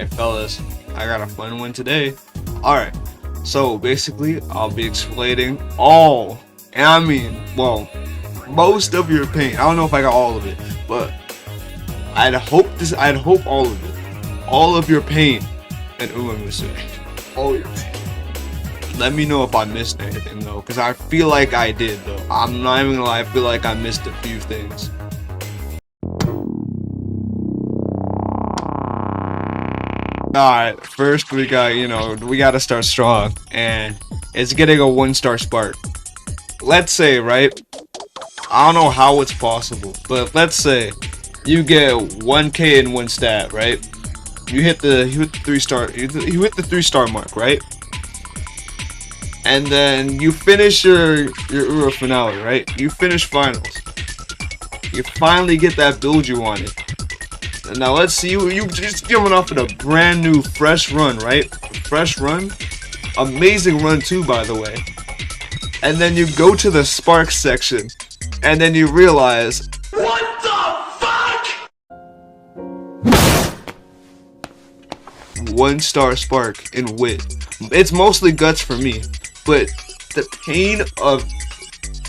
Alright, fellas, I got a fun one today. Alright, so basically, I'll be explaining all, and I mean, well, most of your pain. I don't know if I got all of it, but I'd hope all of it. All of your pain in Umamusume. All your pain. Let me know if I missed anything though, because I feel like I did though. I'm not even gonna lie, I feel like I missed a few things. Alright, first we got, we gotta start strong, and it's getting a 1-star spark. Let's say, right? I don't know how it's possible, but let's say you get 1k in 1 stat, right? You hit the 3-star mark, right? And then you finish your Ura finale, right? You finish finals. You finally get that build you wanted. And now let's see, you just coming off of a brand new fresh run, right? Fresh run, amazing run too, by the way. And then you go to the spark section, and then you realize, what the fuck? 1-star spark in wit. It's mostly guts for me, but the pain of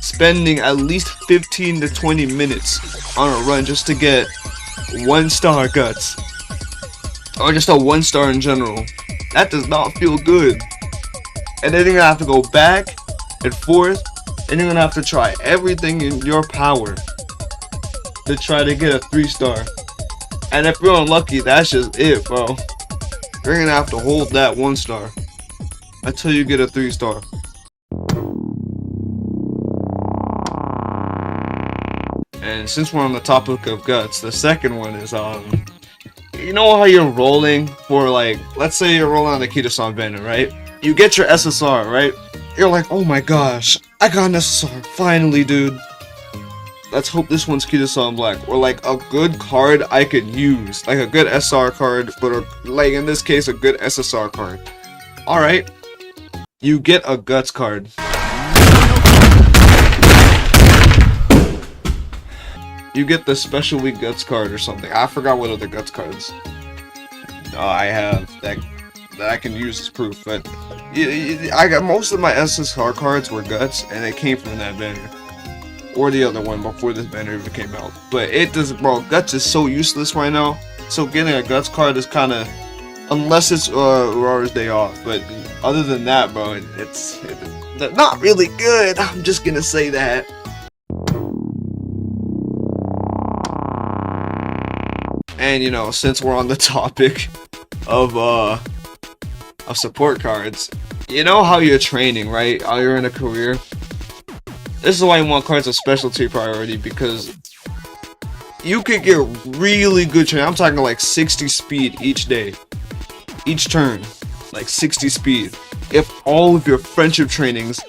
spending at least 15 to 20 minutes on a run just to get 1-star guts, or just a 1-star in general, that does not feel good. And then you're gonna have to go back and forth, and you're gonna have to try everything in your power to try to get a 3-star. And if you're unlucky, that's just it, bro. You're gonna have to hold that 1-star until you get a 3-star. And since we're on the topic of guts, the second one is you know how you're rolling for, like, let's say you're rolling on the Kinen banner, right? You get your SSR, right? You're like, oh my gosh, I got an SSR, finally, dude. Let's hope this one's Kinen Black, or like a good card I could use, like a good SR card, but like in this case, a good SSR card. Alright, you get a guts card. You get the special week guts card or something. I forgot what other guts cards I have that I can use as proof, but I got most of my SSR cards were guts, and they came from that banner or the other one before this banner even came out. But it doesn't, bro. Guts is so useless right now. So getting a guts card is kind of, unless it's Aurora's Day Off. But other than that, bro, it's not really good. I'm just gonna say that. And since we're on the topic of support cards, you know how you're training, right? How you're in a career. This is why you want cards of specialty priority, because you could get really good training. I'm talking like 60 speed each day, each turn, like 60 speed. If all of your friendship trainings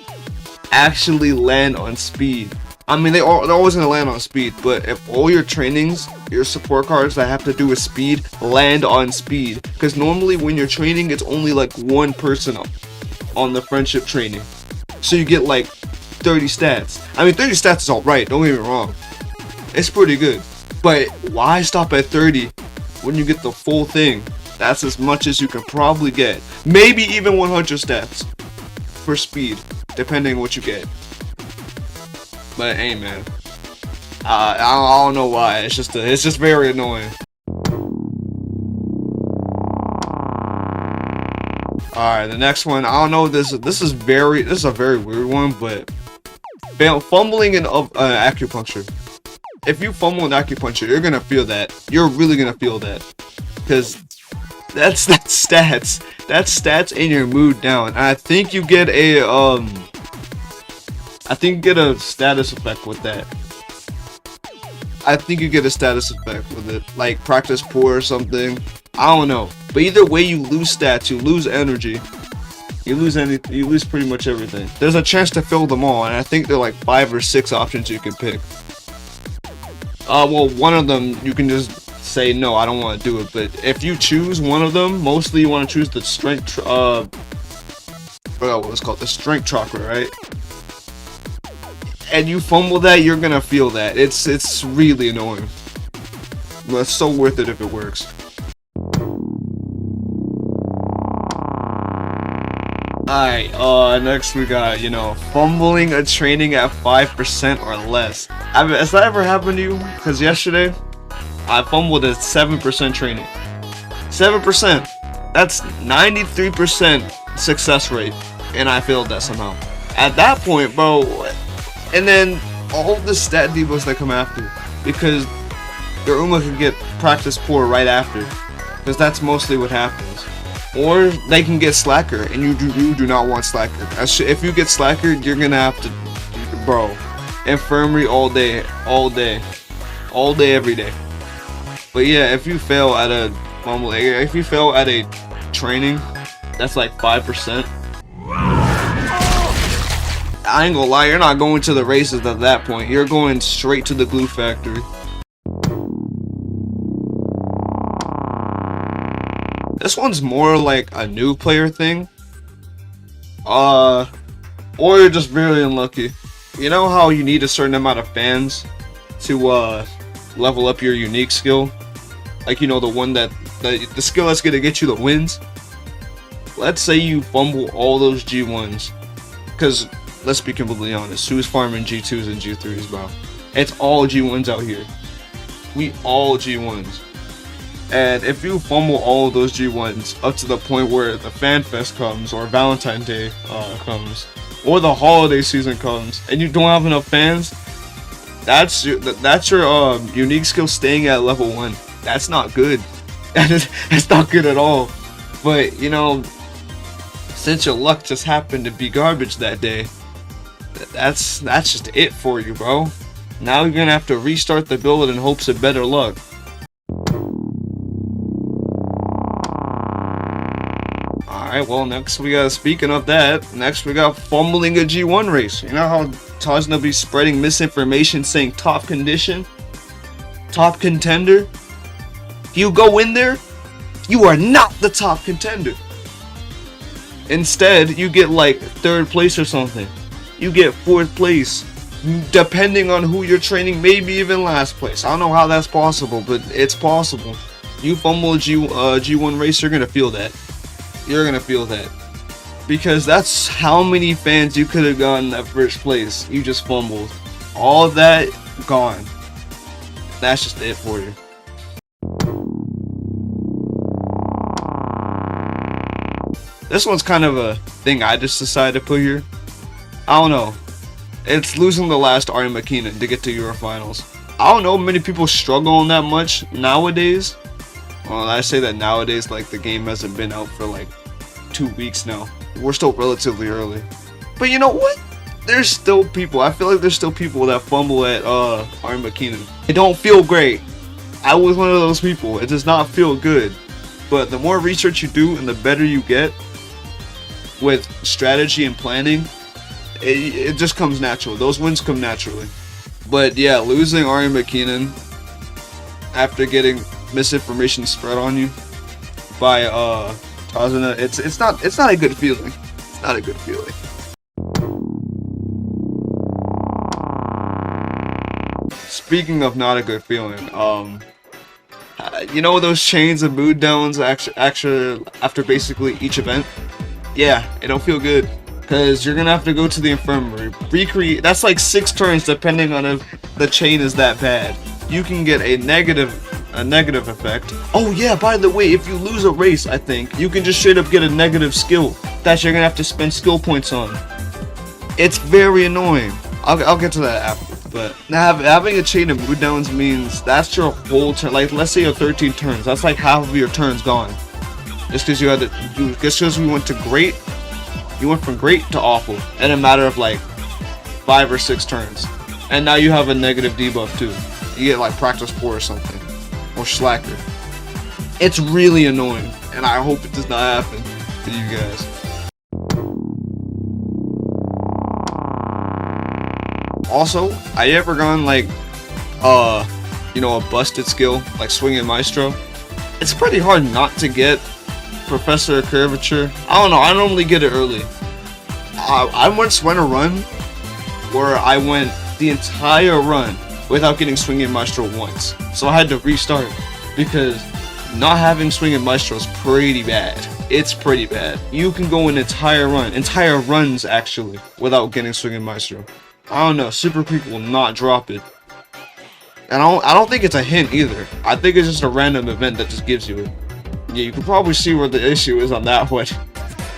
actually land on speed. I mean, they're always going to land on speed, but if all your trainings, your support cards that have to do with speed, land on speed, because normally when you're training, it's only like one person on the friendship training, so you get like 30 stats. I mean, 30 stats is alright, don't get me wrong, it's pretty good, but why stop at 30 when you get the full thing? That's as much as you can probably get, maybe even 100 stats for speed, depending on what you get. But hey, man, I don't know why. It's just very annoying. All right, the next one. I don't know. This is a very weird one, but fumbling in acupuncture. If you fumble in acupuncture, you're gonna feel that. You're really gonna feel that, because that's stats. That's stats in your mood down. And I think you get a status effect with that. I think you get a status effect with it, like practice poor or something. I don't know, but either way, you lose stats, you lose energy, you lose pretty much everything. There's a chance to fill them all, and I think there are like 5 or 6 options you can pick. Well, one of them you can just say no, I don't want to do it. But if you choose one of them, mostly you want to choose the strength. What it's called, the strength chakra, right? And you fumble that, you're gonna feel that. It's really annoying. But it's so worth it if it works. Alright, next we got, fumbling a training at 5% or less. Has that ever happened to you? Because yesterday, I fumbled at 7% training. 7%! That's 93% success rate. And I failed that somehow. At that point, bro, and then all the stat debuffs that come after. Because your Uma can get practice poor right after. Because that's mostly what happens. Or they can get slacker, and you do not want slacker. If you get slacker, you're gonna have to, bro, infirmary all day, every day. But yeah, if you fail at a training, that's like 5%. I ain't gonna lie, you're not going to the races at that point. You're going straight to the glue factory. This one's more like a new player thing. Or you're just very unlucky. You know how you need a certain amount of fans to level up your unique skill? Like, the one the skill that's gonna get you the wins? Let's say you fumble all those G1s. Because, let's be completely honest, who's farming G2s and G3s, bro? It's all G1s out here. We all G1s. And if you fumble all of those G1s up to the point where the Fan Fest comes, or Valentine's Day comes, or the holiday season comes, and you don't have enough fans, that's your unique skill staying at level 1. That's not good. That's not good at all. But, since your luck just happened to be garbage that day, that's just it for you, bro. Now you're gonna have to restart the build in hopes of better luck. Alright, well, speaking of that, next we got fumbling a G1 race. You know how Tajna be spreading misinformation saying top condition? Top contender? If you go in there, you are not the top contender. Instead, you get like 3rd place or something. You get 4th place. Depending on who you're training, maybe even last place. I don't know how that's possible, but it's possible. You fumble a G1 race, you're gonna feel that. You're gonna feel that. Because that's how many fans you could have gotten at 1st place. You just fumbled. All of that, gone. That's just it for you. This one's kind of a thing I just decided to put here. I don't know. It's losing the last Arima Kinen to get to Eurofinals. I don't know, many people struggle on that much nowadays. Well, I say that nowadays, like the game hasn't been out for like 2 weeks now. We're still relatively early. But you know what? There's still people. I feel like there's still people that fumble at Arima Kinen. It don't feel great. I was one of those people. It does not feel good. But the more research you do and the better you get with strategy and planning, it just comes natural. Those wins come naturally. But yeah, losing Arima Kinen after getting misinformation spread on you by Tajna, it's not a good feeling. It's not a good feeling. Speaking of not a good feeling, those chains of mood downs actually after basically each event? Yeah, it don't feel good. Because you're gonna have to go to the infirmary, recreate. That's like 6 turns depending on if the chain is that bad. You can get a negative effect. Oh yeah, by the way, if you lose a race, I think you can just straight up get a negative skill that you're gonna have to spend skill points on. It's very annoying. I'll get to that after. But having a chain of mood downs means that's your whole turn. Like, let's say you have 13 turns. That's like half of your turns gone. Just because we went to great. You went from great to awful in a matter of like 5 or 6 turns. And now you have a negative debuff too. You get like practice poor or something. Or slacker. It's really annoying. And I hope it does not happen to you guys. Also, have you ever gone like, a busted skill, like swinging Maestro? It's pretty hard not to get Professor Curvature. I don't know, I normally get it early. I once went a run where I went the entire run without getting Swinging Maestro once. So I had to restart because not having Swinging Maestro is pretty bad. it's pretty bad. You can go an entire runs actually, without getting Swinging Maestro. I don't know, Super Creek will not drop it. And I don't think it's a hint either. I think it's just a random event that just gives you it. Yeah, you can probably see where the issue is on that one.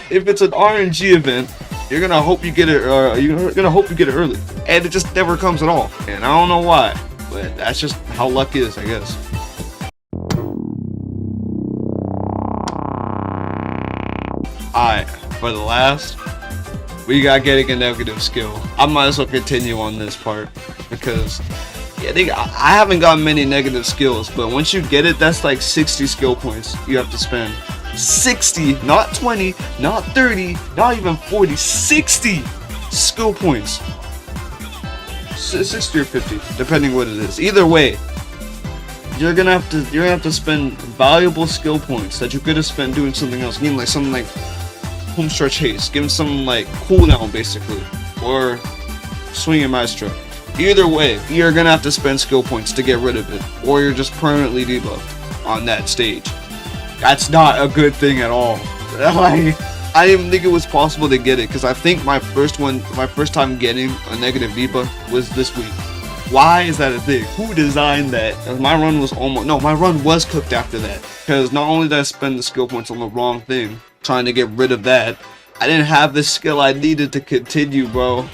If it's an RNG event, you're gonna hope you get it. You're gonna hope you get it early, and it just never comes at all. And I don't know why, but that's just how luck is, I guess. Alright, for the last, we got getting a negative skill. I might as well continue on this part because yeah, I haven't gotten many negative skills, but once you get it, that's like 60 skill points you have to spend. 60, not 20, not 30, not even 40, 60 skill points. 60 or 50, depending what it is. Either way, you're gonna have to spend valuable skill points that you could have spent doing something else. Meaning like something like home stretch haste, give him some like cooldown basically, or Swinging Maestro. Either way, you're gonna have to spend skill points to get rid of it, or you're just permanently debuffed on that stage. That's not a good thing at all. Like, I didn't even think it was possible to get it, because I think my first time getting a negative debuff was this week. Why is that a thing? Who designed that? My run was cooked after that, because not only did I spend the skill points on the wrong thing, trying to get rid of that, I didn't have the skill I needed to continue, bro.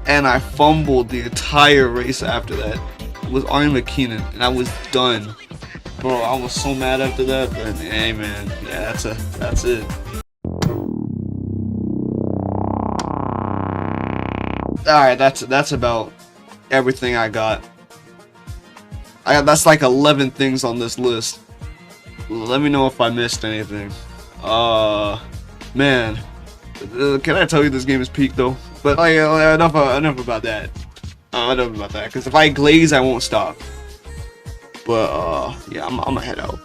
And I fumbled the entire race after that. It was Arima Kinen, and I was done. Bro, I was so mad after that, but hey man, yeah, that's it. Alright, that's about everything I got. That's like 11 things on this list. Let me know if I missed anything. Man, can I tell you this game is peak though? But like, enough about that. Enough about that. Because if I glaze, I won't stop. But yeah, I'm gonna head out.